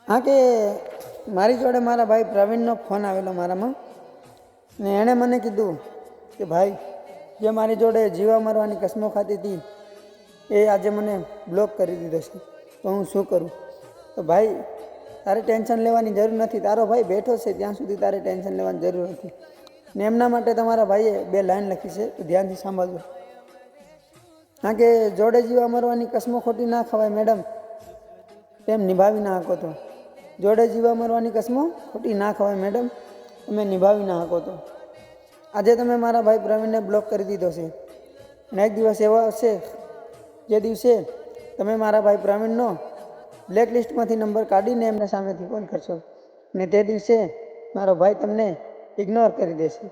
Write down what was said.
હા કે મારી જોડે મારા ભાઈ પ્રવીણનો ફોન આવેલો મારામાં ને એણે મને કીધું કે ભાઈ જે મારી જોડે જીવા મરવાની કસમો ખાતી હતી એ આજે મને બ્લોક કરી દીધો છે, તો હું શું કરું? તો ભાઈ તારે ટેન્શન લેવાની જરૂર નથી, તારો ભાઈ બેઠો છે ત્યાં સુધી તારે ટેન્શન લેવાની જરૂર નથી. ને એમના માટે તમારા ભાઈએ 2 લાઈન લખી છે, તો ધ્યાનથી સાંભળજો. હા કે જોડે જીવા મરવાની કસમો ખોટી ના ખવાય મેડમ, તેમ નિભાવી ના શકો તો. જોડે જીવા મરવાની કસમો ખોટી ના ખવાય મેડમ, તમે નિભાવી ના શકો તો. આજે તમે મારા ભાઈ પ્રવીણને બ્લોક કરી દીધો છે, અને એક દિવસ એવો આવશે જે દિવસે તમે મારા ભાઈ પ્રવીણનો બ્લેક લિસ્ટમાંથી નંબર કાઢીને એમને સામેથી ફોન કરશો, ને તે દિવસે મારો ભાઈ તમને ઇગ્નોર કરી દેશે.